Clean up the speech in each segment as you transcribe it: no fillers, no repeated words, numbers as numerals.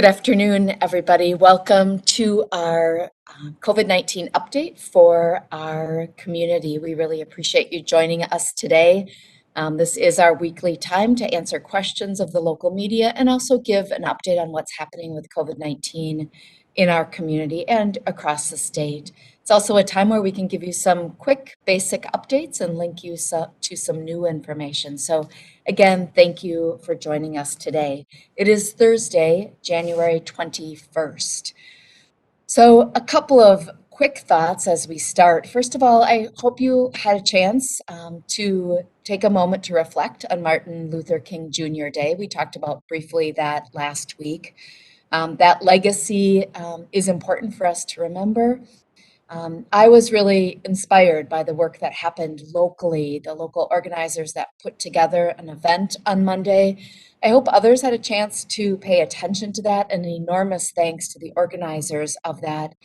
Good afternoon, everybody. Welcome to our COVID-19 update for our community. We really appreciate you joining us today. This is our weekly time to answer questions of the local media and also give an update on what's happening with COVID-19 in our community and across the state. It's also a time where we can give you some quick basic updates and link you to some new information. So again, thank you for joining us today. It is Thursday, January 21st. So a couple of quick thoughts as we start. First of all, I hope you had a chance to take a moment to reflect on Martin Luther King Jr. Day. We talked about briefly that last week. That legacy is important for us to remember. I was really inspired by the work that happened locally, the local organizers that put together an event on Monday. I hope others had a chance to pay attention to that, and an enormous thanks to the organizers of that.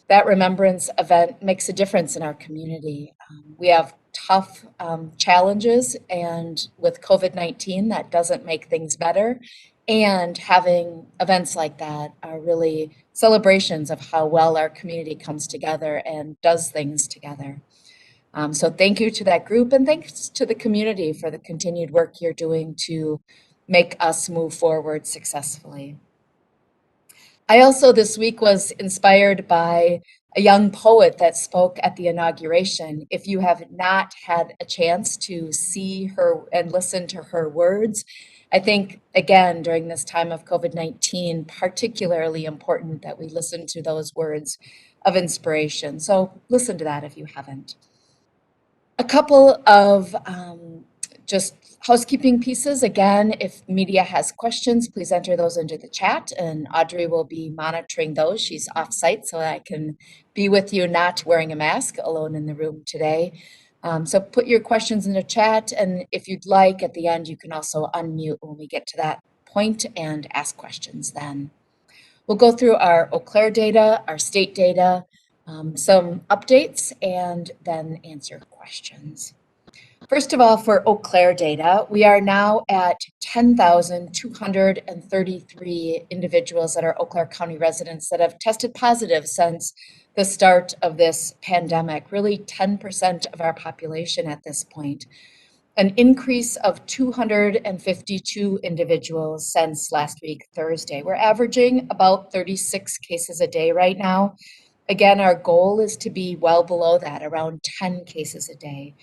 That remembrance event makes a difference in our community. We have tough challenges, and with COVID-19, that doesn't make things better. And having events like that are really celebrations of how well our community comes together and does things together. So thank you to that group, and thanks to the community for the continued work you're doing to make us move forward successfully. I also this week was inspired by a young poet that spoke at the inauguration. If you have not had a chance to see her and listen to her words, I think, again, during this time of COVID-19, particularly important that we listen to those words of inspiration. So listen to that if you haven't. A couple of just housekeeping pieces. Again, if media has questions, please enter those into the chat, and Audrey will be monitoring those. She's off-site, so I can be with you not wearing a mask alone in the room today. So put your questions in the chat, and if you'd like, at the end, you can also unmute when we get to that point and ask questions then. We'll go through our Eau Claire data, our state data, some updates, and then answer questions. First of all, for Eau Claire data, we are now at 10,233 individuals that are Eau Claire County residents that have tested positive since the start of this pandemic, really 10% of our population at this point. An increase of 252 individuals since last week, Thursday. We're averaging about 36 cases a day right now. Again, our goal is to be well below that, around 10 cases a day.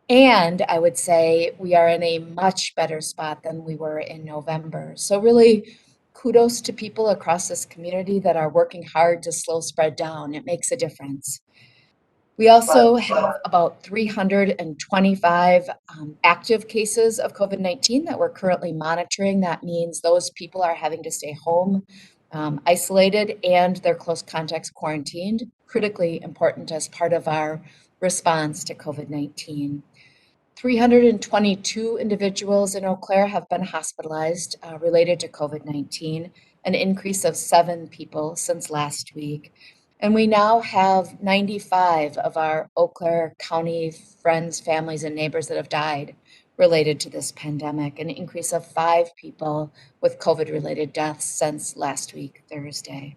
And I would say we are in a much better spot than we were in November. So really kudos to people across this community that are working hard to slow spread down. It makes a difference. We also have about 325 active cases of COVID-19 that we're currently monitoring. That means those people are having to stay home, isolated, and their close contacts quarantined, critically important as part of our response to COVID-19. 322 individuals in Eau Claire have been hospitalized related to COVID-19, an increase of 7 people since last week. And we now have 95 of our Eau Claire County friends, families, and neighbors that have died related to this pandemic, an increase of 5 people with COVID-related deaths since last week, Thursday.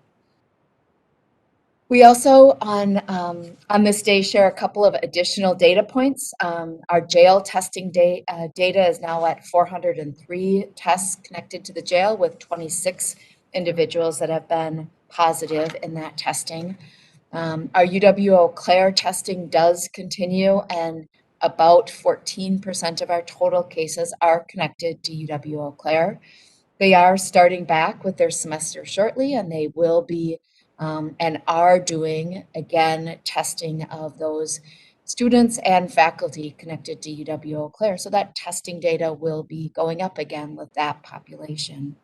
We also, on this day, share a couple of additional data points. Our jail testing data is now at 403 tests connected to the jail, with 26 individuals that have been positive in that testing. Our UW-Eau Claire testing does continue, and about 14% of our total cases are connected to UW-Eau Claire. They are starting back with their semester shortly, and they will be and are doing, again, testing of those students and faculty connected to UW-Eau Claire. So that testing data will be going up again with that population.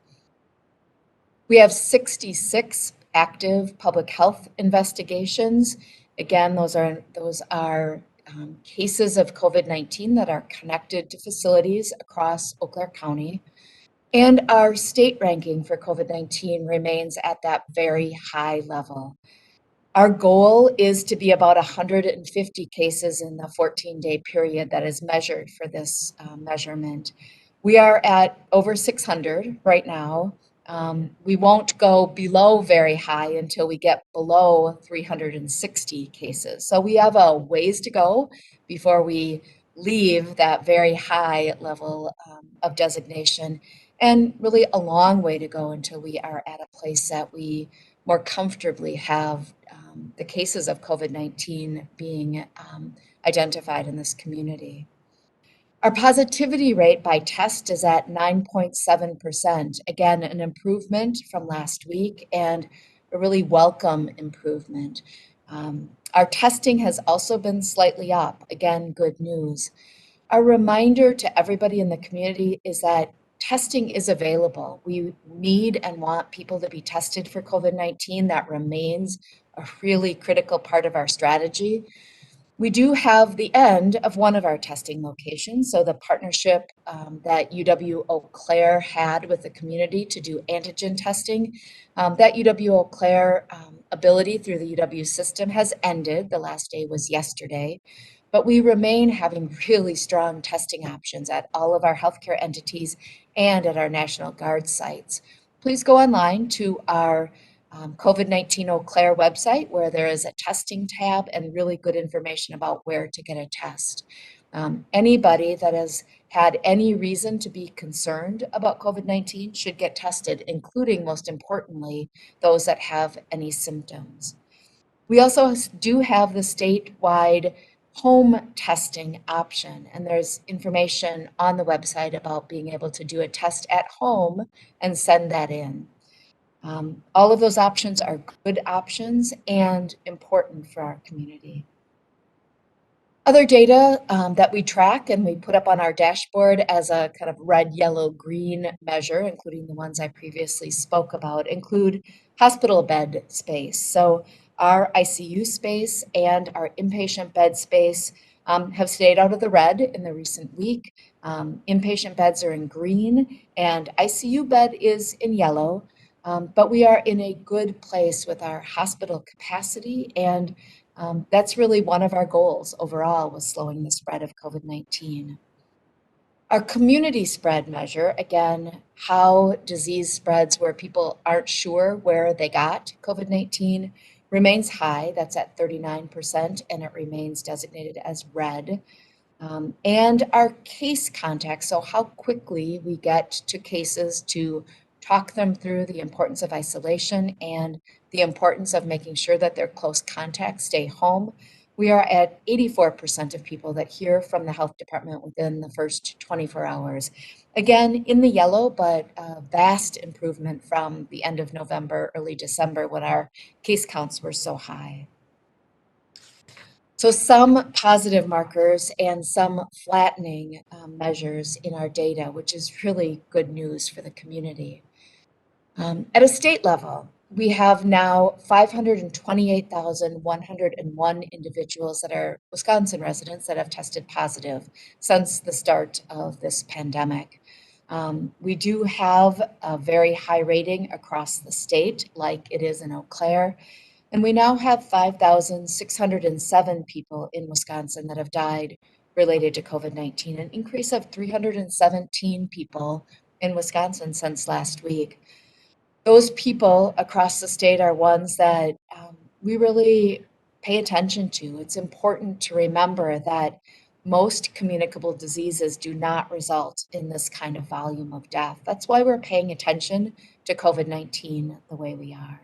We have 66 active public health investigations. Again, those are cases of COVID-19 that are connected to facilities across Eau Claire County. And our state ranking for COVID-19 remains at that very high level. Our goal is to be about 150 cases in the 14-day period that is measured for this measurement. We are at over 600 right now. We won't go below very high until we get below 360 cases. So we have a ways to go before we leave that very high level of designation, and really a long way to go until we are at a place that we more comfortably have the cases of COVID-19 being identified in this community. Our positivity rate by test is at 9.7%. Again, an improvement from last week and a really welcome improvement. Our testing has also been slightly up. Again, good news. Our reminder to everybody in the community is that testing is available. We need and want people to be tested for COVID-19. That remains a really critical part of our strategy. We do have the end of one of our testing locations. So the partnership that UW Eau Claire had with the community to do antigen testing, that UW Eau Claire ability through the UW system has ended. The last day was yesterday. But we remain having really strong testing options at all of our healthcare entities and at our National Guard sites. Please go online to our COVID-19 Eau Claire website, where there is a testing tab and really good information about where to get a test. Anybody that has had any reason to be concerned about COVID-19 should get tested, including, most importantly, those that have any symptoms. We also do have the statewide home testing option, and there's information on the website about being able to do a test at home and send that in. All of those options are good options and important for our community. Other data that we track and we put up on our dashboard as a kind of red, yellow, green measure, including the ones I previously spoke about, include hospital bed space. So our ICU space and our inpatient bed space have stayed out of the red in the recent week. Inpatient beds are in green and ICU bed is in yellow. But we are in a good place with our hospital capacity, and that's really one of our goals overall, was slowing the spread of COVID-19. Our community spread measure, again, how disease spreads where people aren't sure where they got COVID-19, remains high. That's at 39%, and it remains designated as red. And our case contacts, so how quickly we get to cases to talk them through the importance of isolation and the importance of making sure that their close contacts stay home. We are at 84% of people that hear from the health department within the first 24 hours. Again, in the yellow, but a vast improvement from the end of November, early December, when our case counts were so high. So some positive markers and some flattening measures in our data, which is really good news for the community. At a state level, we have now 528,101 individuals that are Wisconsin residents that have tested positive since the start of this pandemic. We do have a very high rating across the state, like it is in Eau Claire. And we now have 5,607 people in Wisconsin that have died related to COVID-19, an increase of 317 people in Wisconsin since last week. Those people across the state are ones that we really pay attention to. It's important to remember that most communicable diseases do not result in this kind of volume of death. That's why we're paying attention to COVID-19 the way we are.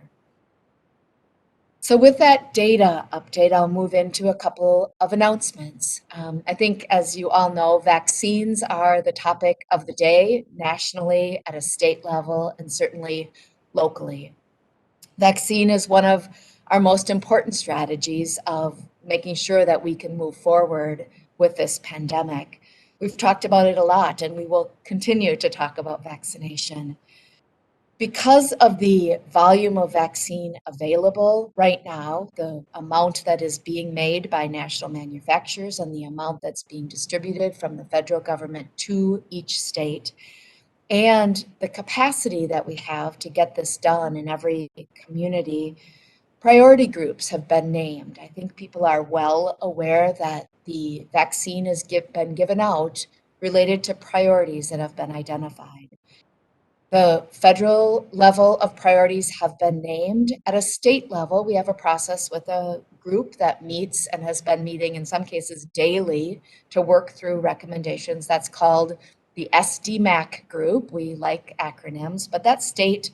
So with that data update, I'll move into a couple of announcements. I think, as you all know, vaccines are the topic of the day nationally, at a state level, and certainly locally. Vaccine is one of our most important strategies of making sure that we can move forward with this pandemic. We've talked about it a lot, and we will continue to talk about vaccination. Because of the volume of vaccine available right now, the amount that is being made by national manufacturers and the amount that's being distributed from the federal government to each state, and the capacity that we have to get this done in every community, priority groups have been named. I think people are well aware that the vaccine has been given out related to priorities that have been identified. The federal level of priorities have been named. At a state level, we have a process with a group that meets and has been meeting in some cases daily to work through recommendations. That's called the SDMAC group. We like acronyms, but that state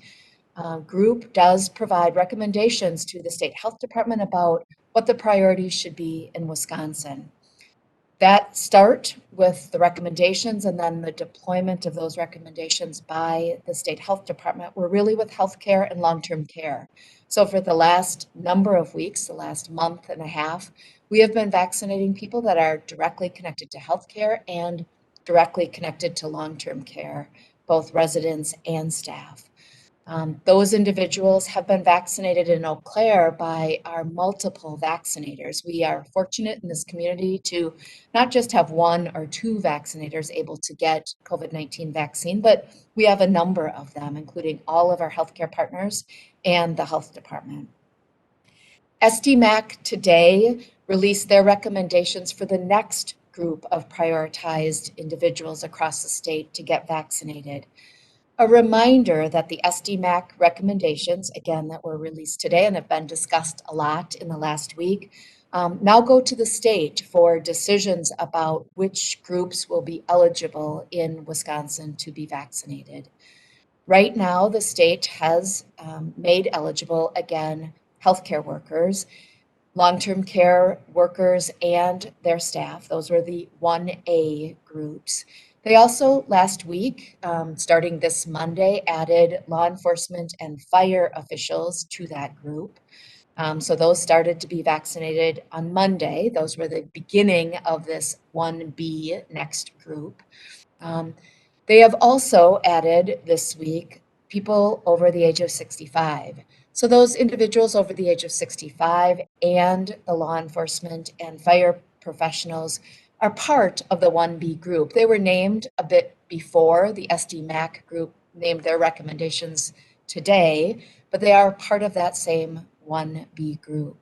group does provide recommendations to the state health department about what the priorities should be in Wisconsin. That start with the recommendations and then the deployment of those recommendations by the state health department were really with healthcare and long-term care. So for the last number of weeks, the last month and a half, we have been vaccinating people that are directly connected to healthcare and directly connected to long-term care, both residents and staff. Those individuals have been vaccinated in Eau Claire by our multiple vaccinators. We are fortunate in this community to not just have one or two vaccinators able to get COVID-19 vaccine, but we have a number of them, including all of our healthcare partners and the health department. SDMAC today released their recommendations for the next group of prioritized individuals across the state to get vaccinated. A reminder that the SDMAC recommendations, again, that were released today and have been discussed a lot in the last week, now go to the state for decisions about which groups will be eligible in Wisconsin to be vaccinated. Right now, the state has made eligible, again, healthcare workers, long-term care workers and their staff. Those were the 1A groups. They also last week, starting this Monday, added law enforcement and fire officials to that group. So those started to be vaccinated on Monday. Those were the beginning of this 1B next group. They have also added this week people over the age of 65. So those individuals over the age of 65 and the law enforcement and fire professionals are part of the 1B group. They were named a bit before the SDMAC group named their recommendations today, but they are part of that same 1B group.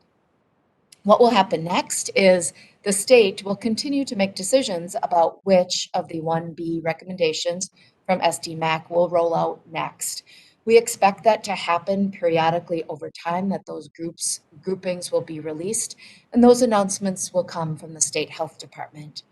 What will happen next is the state will continue to make decisions about which of the 1B recommendations from SDMAC will roll out next. We expect that to happen periodically over time, that those groupings will be released, and those announcements will come from the state health department.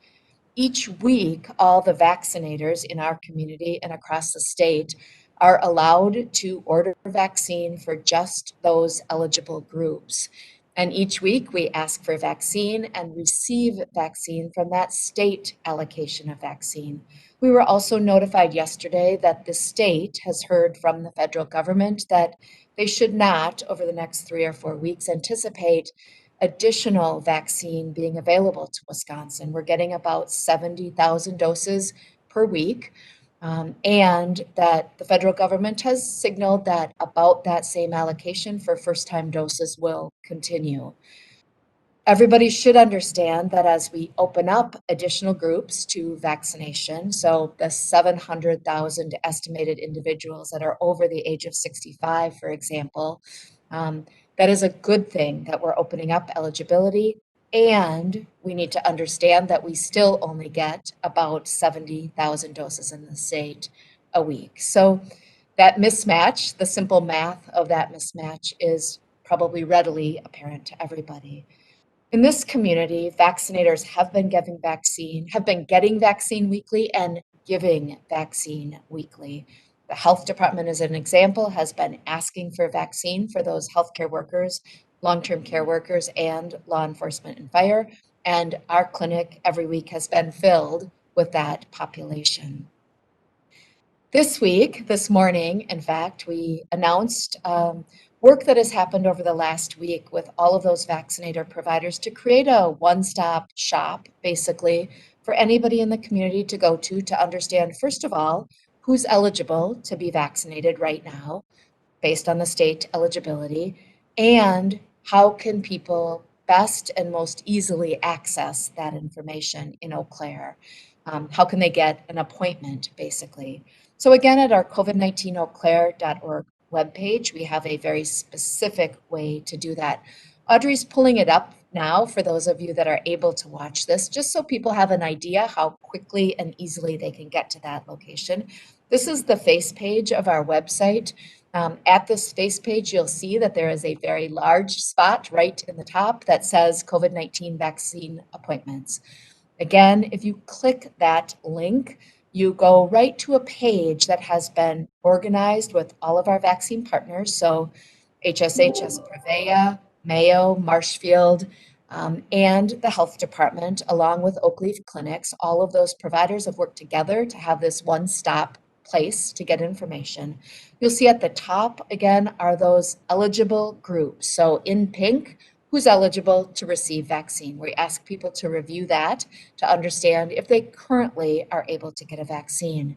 Each week, all the vaccinators in our community and across the state are allowed to order vaccine for just those eligible groups. And each week we ask for vaccine and receive vaccine from that state allocation of vaccine. We were also notified yesterday that the state has heard from the federal government that they should not, over the next 3 or 4 weeks, anticipate additional vaccine being available to Wisconsin. We're getting about 70,000 doses per week. And that the federal government has signaled that about that same allocation for first-time doses will continue. Everybody should understand that as we open up additional groups to vaccination, so the 700,000 estimated individuals that are over the age of 65, for example, that is a good thing that we're opening up eligibility. And we need to understand that we still only get about 70,000 doses in the state a week. So that mismatch, the simple math of that mismatch is probably readily apparent to everybody. In this community, vaccinators have been getting vaccine weekly and giving vaccine weekly. The health department, as an example, has been asking for vaccine for those healthcare workers, long-term care workers, and law enforcement and fire. And our clinic every week has been filled with that population. This morning, in fact, we announced work that has happened over the last week with all of those vaccinator providers to create a one-stop shop, basically, for anybody in the community to go to understand, first of all, who's eligible to be vaccinated right now based on the state eligibility, and how can people best and most easily access that information in Eau Claire. How can they get an appointment, basically? So again, at our COVID-19eauclaire.org webpage, we have a very specific way to do that. Audrey's pulling it up now for those of you that are able to watch this, just so people have an idea how quickly and easily they can get to that location. This is the face page of our website. At this face page, you'll see that there is a very large spot right in the top that says COVID-19 vaccine appointments. Again, if you click that link, you go right to a page that has been organized with all of our vaccine partners. So HSHS Prevea, Mayo, Marshfield, and the health department, along with Oak Leaf Clinics. All of those providers have worked together to have this one-stop place to get information. You'll see at the top, again, are those eligible groups. So in pink, who's eligible to receive vaccine. We ask people to review that to understand if they currently are able to get a vaccine.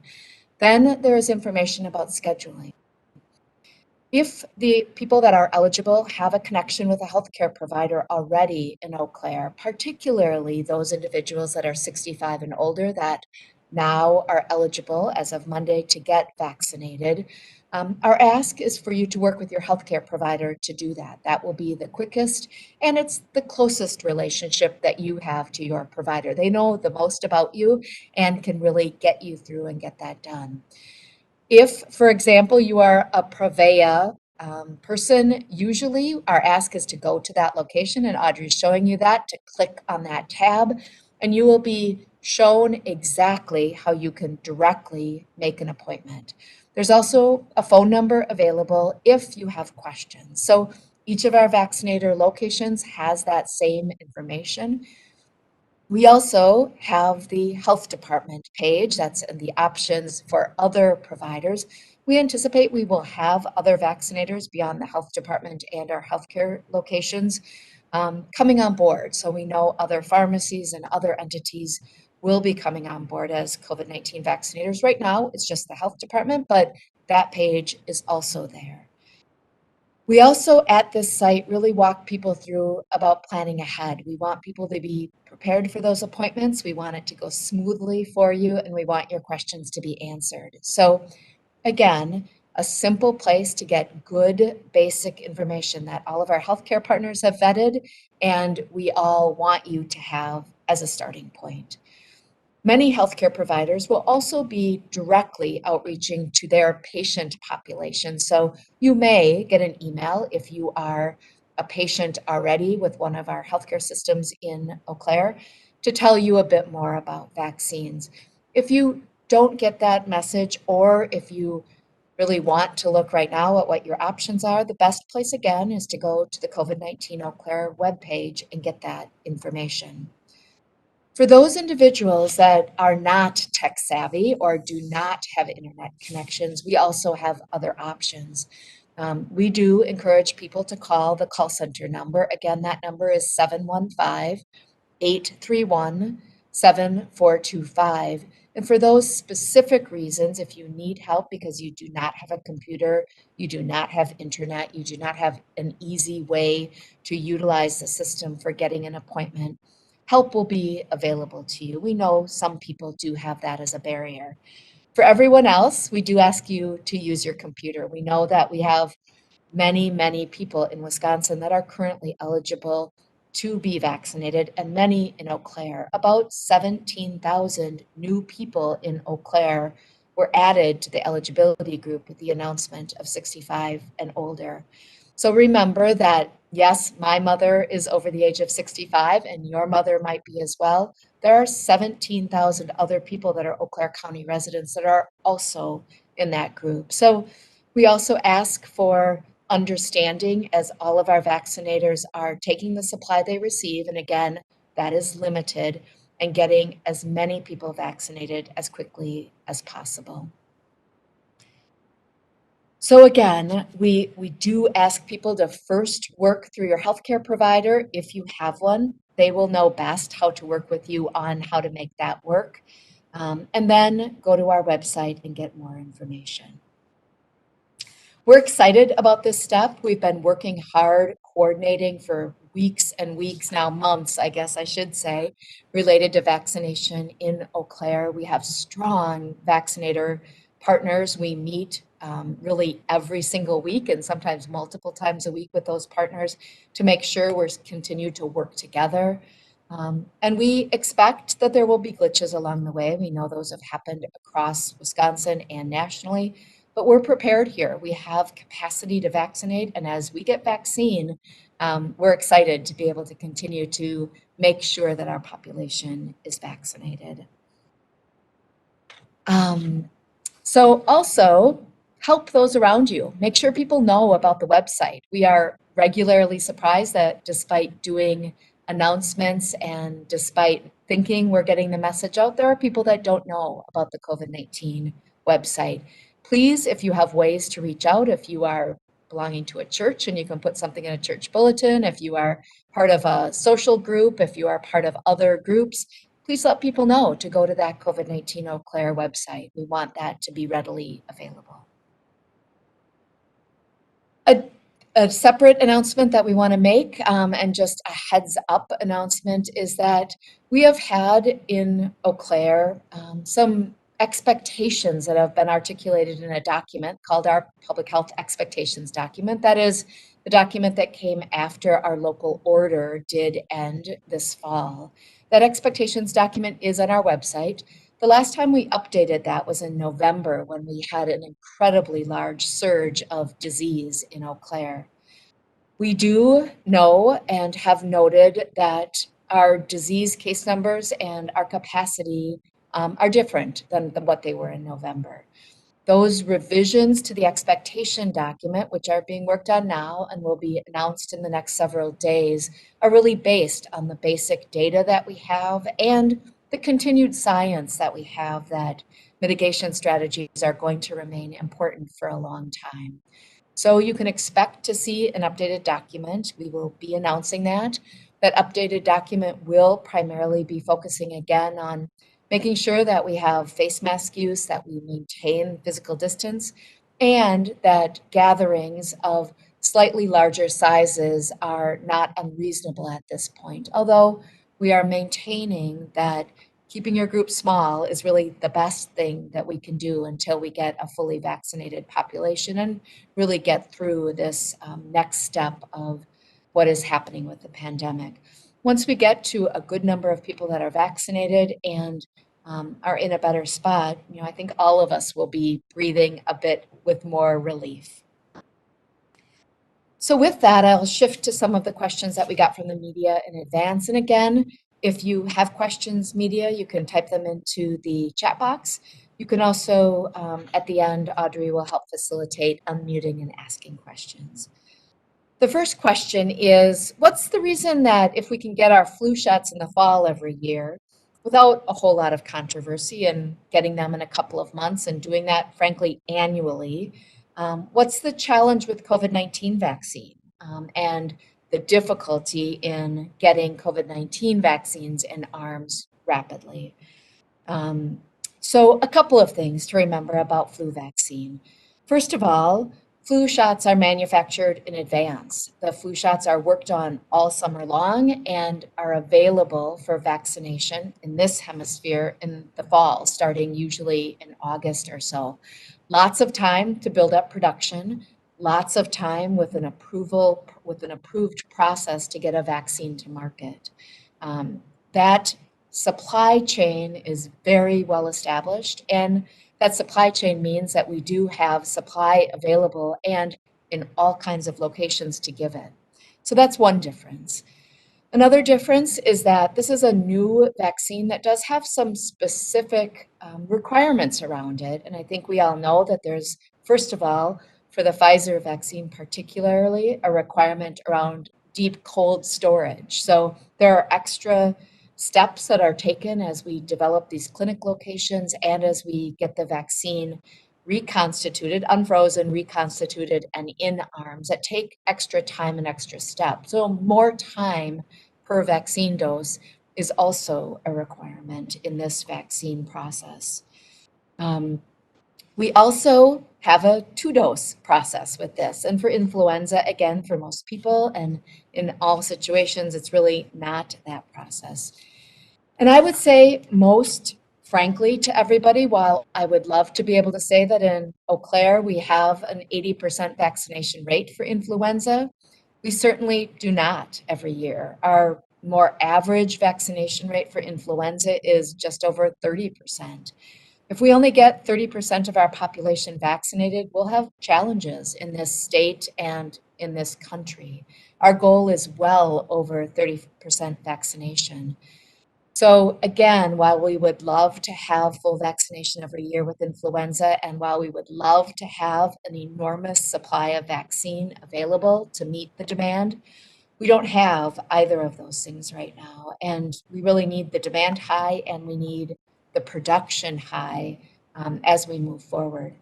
Then there is information about scheduling. If the people that are eligible have a connection with a healthcare provider already in Eau Claire, particularly those individuals that are 65 and older that now are eligible as of Monday to get vaccinated, our ask is for you to work with your healthcare provider to do that. That will be the quickest, and it's the closest relationship that you have to your provider. They know the most about you and can really get you through and get that done. If, for example, you are a Prevea person, usually our ask is to go to that location, and Audrey's showing you that, to click on that tab, and you will be shown exactly how you can directly make an appointment. There's also a phone number available if you have questions. So each of our vaccinator locations has that same information. We also have the health department page. That's in the options for other providers. We anticipate we will have other vaccinators beyond the health department and our healthcare locations coming on board. So we know other pharmacies and other entities will be coming on board as COVID-19 vaccinators. Right now, it's just the health department, but that page is also there. We also at this site really walk people through about planning ahead. We want people to be prepared for those appointments. We want it to go smoothly for you, and we want your questions to be answered. So again, a simple place to get good basic information that all of our healthcare partners have vetted and we all want you to have as a starting point. Many healthcare providers will also be directly outreaching to their patient population. So you may get an email if you are a patient already with one of our healthcare systems in Eau Claire to tell you a bit more about vaccines. If you don't get that message, or if you really want to look right now at what your options are, the best place again is to go to the COVID-19 Eau Claire webpage and get that information. For those individuals that are not tech savvy or do not have internet connections, we also have other options. We do encourage people to call the call center number. Again, that number is 715-831-7425. And for those specific reasons, if you need help because you do not have a computer, you do not have internet, you do not have an easy way to utilize the system for getting an appointment, help will be available to you. We know some people do have that as a barrier. For everyone else, we do ask you to use your computer. We know that we have many, many people in Wisconsin that are currently eligible to be vaccinated, and many in Eau Claire. About 17,000 new people in Eau Claire were added to the eligibility group with the announcement of 65 and older. So remember that, yes, my mother is over the age of 65, and your mother might be as well. There are 17,000 other people that are Eau Claire County residents that are also in that group. So we also ask for understanding as all of our vaccinators are taking the supply they receive, and again, that is limited, and getting as many people vaccinated as quickly as possible. So again, we do ask people to first work through your healthcare provider. If you have one, they will know best how to work with you on how to make that work. And then go to our website and get more information. We're excited about this step. We've been working hard, coordinating for weeks and weeks now, months, I guess I should say, related to vaccination in Eau Claire. We have strong vaccinator partners. We meet really every single week and sometimes multiple times a week with those partners to make sure we're continue to work together. And we expect that there will be glitches along the way. We know those have happened across Wisconsin and nationally, but we're prepared here. We have capacity to vaccinate, and as we get vaccine, we're excited to be able to continue to make sure that our population is vaccinated. So also help those around you. Make sure people know about the website. We are regularly surprised that despite doing announcements and despite thinking we're getting the message out, there are people that don't know about the COVID-19 website. Please, if you have ways to reach out, if you are belonging to a church and you can put something in a church bulletin, if you are part of a social group, if you are part of other groups, please let people know to go to that COVID-19 Eau Claire website. We want that to be readily available. A separate announcement that we want to make, and just a heads up announcement, is that we have had in Eau Claire some expectations that have been articulated in a document called our Public Health Expectations Document. That is the document that came after our local order did end this fall. That expectations document is on our website. The last time we updated that was in November when we had an incredibly large surge of disease in Eau Claire. We do know and have noted that our disease case numbers and our capacity are different than what they were in November. Those revisions to the expectation document, which are being worked on now and will be announced in the next several days, are really based on the basic data that we have and the continued science that we have that mitigation strategies are going to remain important for a long time. So you can expect to see an updated document. We will be announcing that. That updated document will primarily be focusing again on making sure that we have face mask use, that we maintain physical distance, and that gatherings of slightly larger sizes are not unreasonable at this point. Although we are maintaining that keeping your group small is really the best thing that we can do until we get a fully vaccinated population and really get through this next step of what is happening with the pandemic. Once we get to a good number of people that are vaccinated and are in a better spot, I think all of us will be breathing a bit with more relief. So with that, I'll shift to some of the questions that we got from the media in advance. And again, if you have questions, media, you can type them into the chat box. You can also, at the end, Audrey will help facilitate unmuting and asking questions. The first question is, what's the reason that if we can get our flu shots in the fall every year without a whole lot of controversy and getting them in a couple of months and doing that, frankly, annually, what's the challenge with COVID-19 vaccine and the difficulty in getting COVID-19 vaccines in arms rapidly? So a couple of things to remember about flu vaccine. First of all, flu shots are manufactured in advance. The flu shots are worked on all summer long and are available for vaccination in this hemisphere in the fall, starting usually in August or so. Lots of time to build up production, lots of time with an approved process to get a vaccine to market. That supply chain is very well established, and that supply chain means that we do have supply available and in all kinds of locations to give it. So that's one difference. Another difference is that this is a new vaccine that does have some specific requirements around it. And I think we all know that there's, first of all, for the Pfizer vaccine particularly, a requirement around deep cold storage. So there are extra steps that are taken as we develop these clinic locations and as we get the vaccine reconstituted, unfrozen, reconstituted, and in arms that take extra time and extra steps. So more time per vaccine dose is also a requirement in this vaccine process. We also have a 2-dose process with this. And for influenza, again, for most people and in all situations, it's really not that process. And I would say most frankly to everybody, while I would love to be able to say that in Eau Claire we have an 80% vaccination rate for influenza, we certainly do not every year. Our more average vaccination rate for influenza is just over 30%. If we only get 30% of our population vaccinated, we'll have challenges in this state and in this country. Our goal is well over 30% vaccination. So again, while we would love to have full vaccination every year with influenza, and while we would love to have an enormous supply of vaccine available to meet the demand, we don't have either of those things right now. And we really need the demand high and we need the production high as we move forward.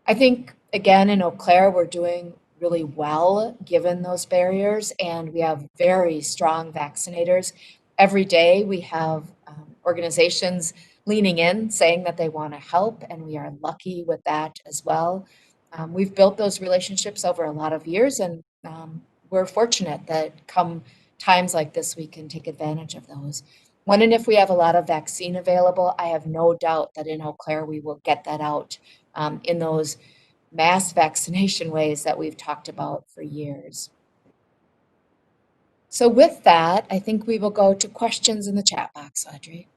I think, again, in Eau Claire, we're doing really well given those barriers, and we have very strong vaccinators. Every day we have organizations leaning in saying that they want to help, and we are lucky with that as well. We've built those relationships over a lot of years, and we're fortunate that come times like this, we can take advantage of those. When and if we have a lot of vaccine available, I have no doubt that in Eau Claire, we will get that out in those mass vaccination ways that we've talked about for years. So with that, I think we will go to questions in the chat box, Audrey.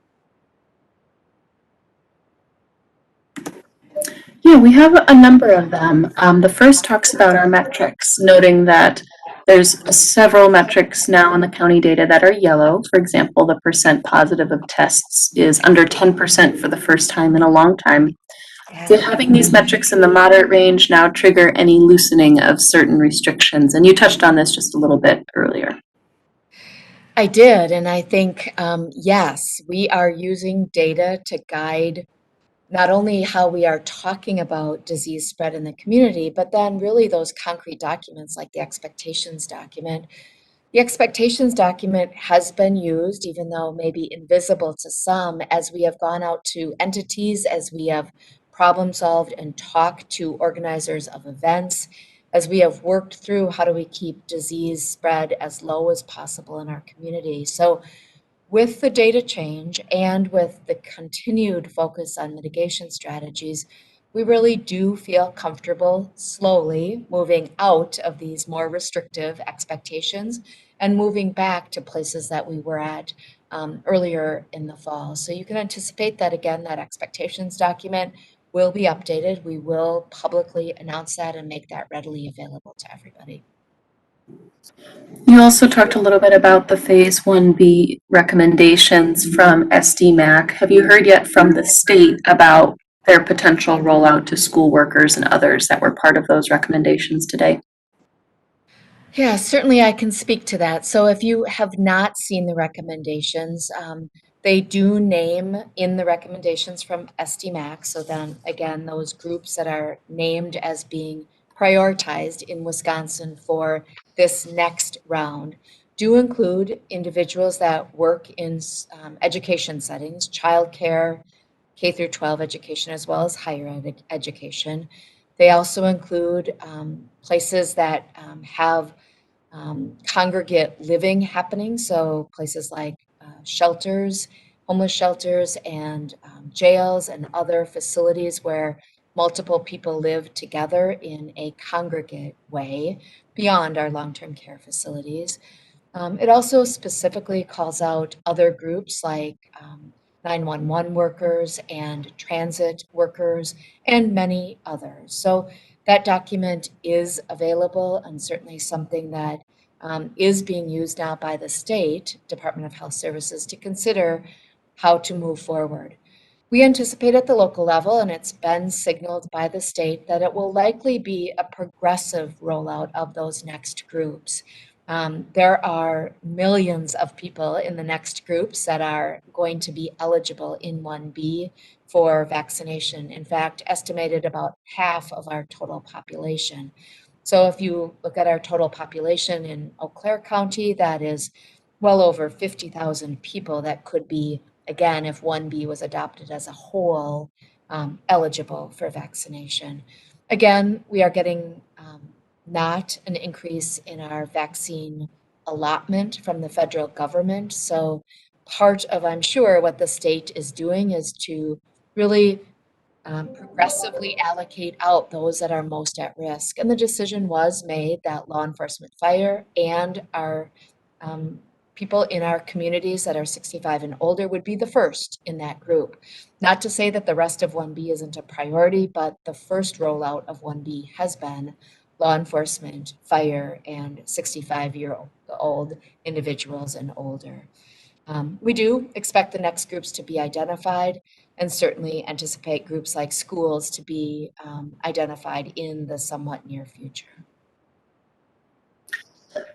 Yeah, we have a number of them. The first talks about our metrics, noting that there's several metrics now in the county data that are yellow. For example, the percent positive of tests is under 10% for the first time in a long time. Did having these metrics in the moderate range now trigger any loosening of certain restrictions? And you touched on this just a little bit earlier. I did, and I think, yes, we are using data to guide not only how we are talking about disease spread in the community, but then really those concrete documents like the expectations document. The expectations document has been used, even though maybe invisible to some, as we have gone out to entities, as we have problem solved and talked to organizers of events, as we have worked through how do we keep disease spread as low as possible in our community. So with the data change and with the continued focus on mitigation strategies, we really do feel comfortable slowly moving out of these more restrictive expectations and moving back to places that we were at earlier in the fall. So you can anticipate that, again, that expectations document will be updated. We will publicly announce that and make that readily available to everybody. You also talked a little bit about the Phase 1B recommendations from SDMAC. Have you heard yet from the state about their potential rollout to school workers and others that were part of those recommendations today? Yeah, certainly I can speak to that. So if you have not seen the recommendations, they do name in the recommendations from SDMAC. So then again, those groups that are named as being prioritized in Wisconsin for this next round do include individuals that work in education settings, childcare, K through 12 education, as well as higher education. They also include places that have congregate living happening. So places like shelters, homeless shelters, and jails and other facilities where multiple people live together in a congregate way beyond our long-term care facilities. It also specifically calls out other groups like 911 workers and transit workers and many others. So that document is available and certainly something that is being used now by the state Department of Health Services to consider how to move forward. We anticipate at the local level, and it's been signaled by the state, that it will likely be a progressive rollout of those next groups. There are millions of people in the next groups that are going to be eligible in 1B for vaccination. In fact, estimated about half of our total population. So if you look at our total population in Eau Claire County, that is well over 50,000 people that could be, again, if 1B was adopted as a whole, eligible for vaccination. Again, we are getting not an increase in our vaccine allotment from the federal government. So part of, I'm sure, what the state is doing is to really progressively allocate out those that are most at risk. And the decision was made that law enforcement, fire, and our people in our communities that are 65 and older would be the first in that group. Not to say that the rest of 1B isn't a priority, but the first rollout of 1B has been law enforcement, fire, and 65-year-old individuals and older. We do expect the next groups to be identified and certainly anticipate groups like schools to be identified in the somewhat near future.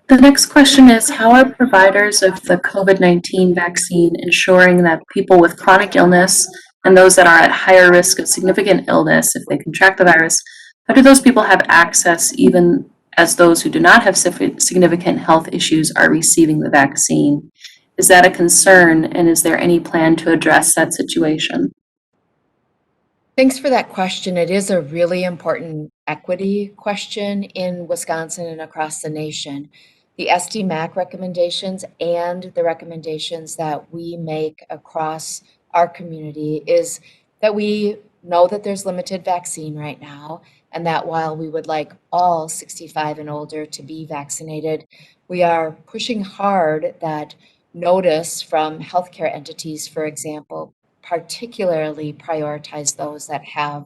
The next question is, how are providers of the COVID-19 vaccine ensuring that people with chronic illness and those that are at higher risk of significant illness if they contract the virus, how do those people have access even as those who do not have significant health issues are receiving the vaccine? Is that a concern, and is there any plan to address that situation? Thanks for that question. It is a really important equity question in Wisconsin and across the nation. The SDMAC recommendations and the recommendations that we make across our community is that we know that there's limited vaccine right now, and that while we would like all 65 and older to be vaccinated, we are pushing hard that notice from healthcare entities, for example, particularly prioritize those that have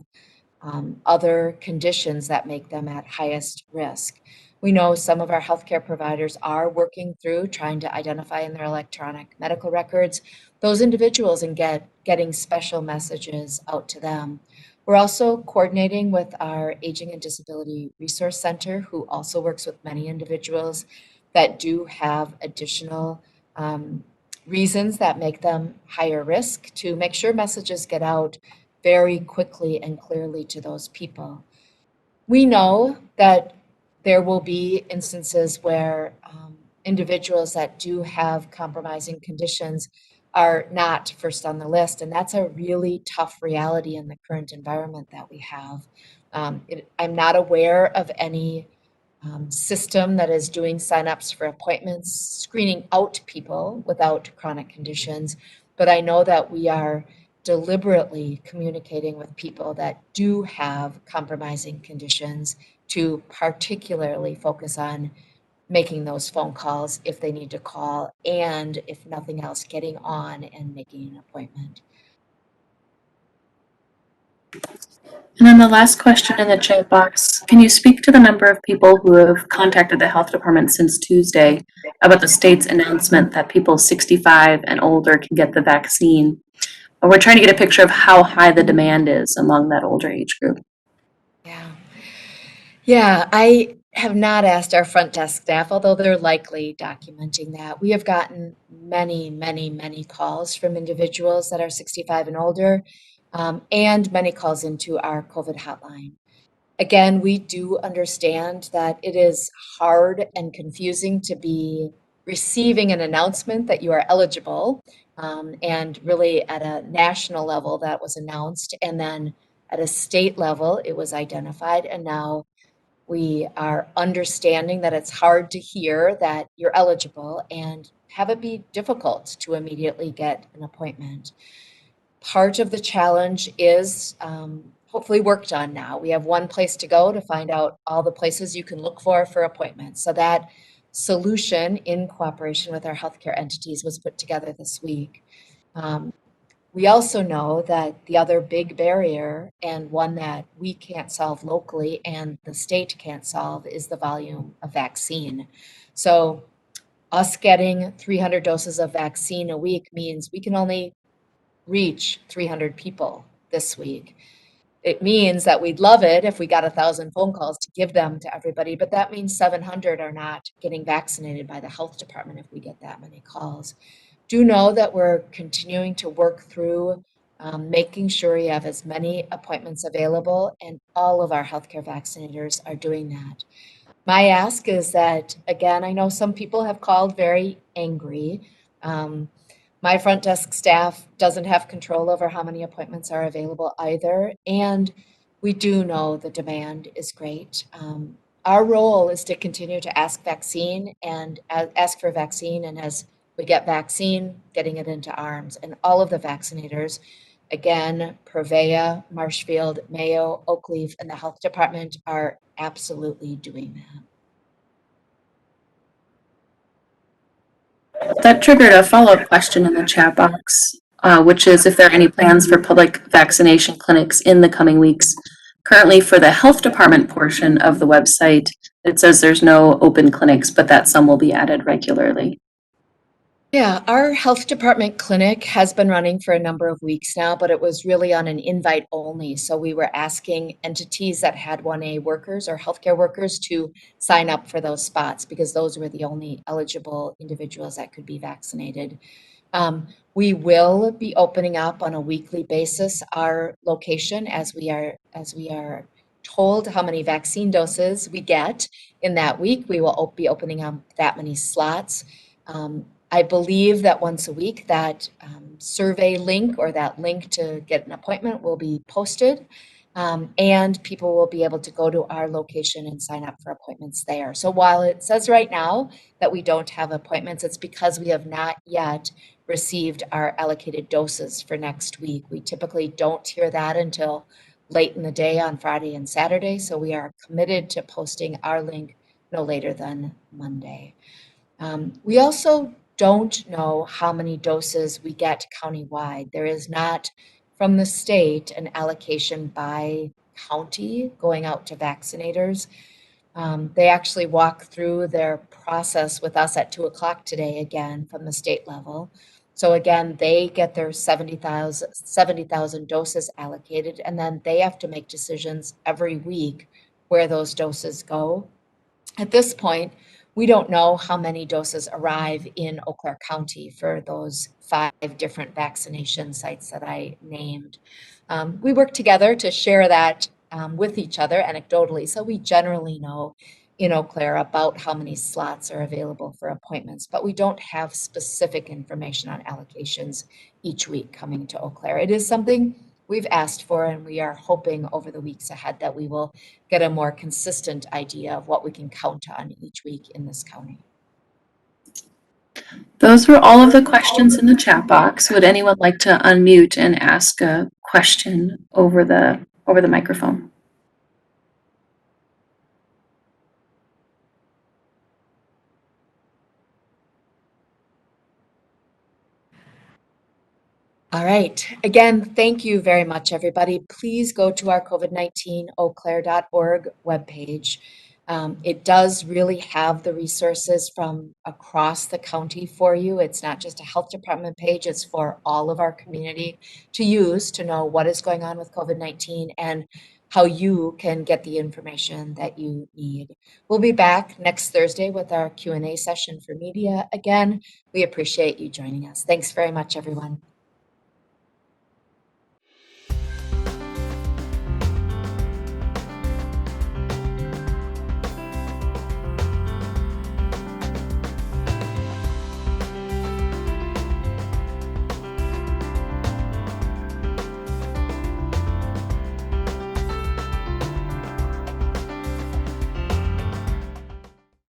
other conditions that make them at highest risk. We know some of our healthcare providers are working through trying to identify in their electronic medical records those individuals and getting special messages out to them. We're also coordinating with our Aging and Disability Resource Center, who also works with many individuals that do have additional reasons that make them higher risk, to make sure messages get out very quickly and clearly to those people. We know that there will be instances where individuals that do have compromising conditions are not first on the list, and that's a really tough reality in the current environment that we have. I'm not aware of any system that is doing signups for appointments, screening out people without chronic conditions. But I know that we are deliberately communicating with people that do have compromising conditions to particularly focus on making those phone calls if they need to call, and if nothing else, getting on and making an appointment. And then the last question in the chat box, can you speak to the number of people who have contacted the health department since Tuesday about the state's announcement that people 65 and older can get the vaccine? And we're trying to get a picture of how high the demand is among that older age group. Yeah, I have not asked our front desk staff, although they're likely documenting that. We have gotten many calls from individuals that are 65 and older, and many calls into our COVID hotline. Again, we do understand that it is hard and confusing to be receiving an announcement that you are eligible, and really at a national level that was announced, and then at a state level it was identified, and now we are understanding that it's hard to hear that you're eligible and have it be difficult to immediately get an appointment. Part of the challenge is hopefully worked on now. We have one place to go to find out all the places you can look for appointments. So that solution, in cooperation with our healthcare entities, was put together this week. We also know that the other big barrier, and one that we can't solve locally and the state can't solve, is the volume of vaccine. So us getting 300 doses of vaccine a week means we can only reach 300 people this week. It means that we'd love it if we got 1,000 phone calls to give them to everybody, but that means 700 are not getting vaccinated by the health department if we get that many calls. Do know that we're continuing to work through making sure you have as many appointments available, and all of our healthcare vaccinators are doing that. My ask is that, again, I know some people have called very angry. My front desk staff doesn't have control over how many appointments are available either, and we do know the demand is great. Our role is to continue to ask for vaccine, and as we get vaccine, getting it into arms. And all of the vaccinators, again, Purveya, Marshfield, Mayo, Oakleaf, and the health department are absolutely doing that. That triggered a follow-up question in the chat box, which is if there are any plans for public vaccination clinics in the coming weeks. Currently, for the health department portion of the website, it says there's no open clinics, but that some will be added regularly. Yeah, our health department clinic has been running for a number of weeks now, but it was really on an invite only. So we were asking entities that had 1A workers or healthcare workers to sign up for those spots because those were the only eligible individuals that could be vaccinated. We will be opening up on a weekly basis our location as we are told how many vaccine doses we get in that week. We will be opening up that many slots. I believe that once a week that survey link or that link to get an appointment will be posted. And people will be able to go to our location and sign up for appointments there. So while it says right now that we don't have appointments, it's because we have not yet received our allocated doses for next week. We typically don't hear that until late in the day on Friday and Saturday. So we are committed to posting our link no later than Monday. We also don't know how many doses we get countywide. There is not from the state an allocation by county going out to vaccinators. They actually walk through their process with us at 2 o'clock today again from the state level. So again, they get their 70,000 doses allocated, and then they have to make decisions every week where those doses go. At this point, we don't know how many doses arrive in Eau Claire County for those 5 different vaccination sites that I named. We work together to share that with each other anecdotally, so we generally know in Eau Claire about how many slots are available for appointments, but we don't have specific information on allocations each week coming to Eau Claire. It is something we've asked for, and we are hoping over the weeks ahead that we will get a more consistent idea of what we can count on each week in this county. Those were all of the questions in the chat box. Would anyone like to unmute and ask a question over the microphone? All right. Again, thank you very much, everybody. Please go to our COVID-19 eauclaire.org webpage. It does really have the resources from across the county for you. It's not just a health department page, it's for all of our community to use to know what is going on with COVID-19 and how you can get the information that you need. We'll be back next Thursday with our Q&A session for media again. We appreciate you joining us. Thanks very much, everyone.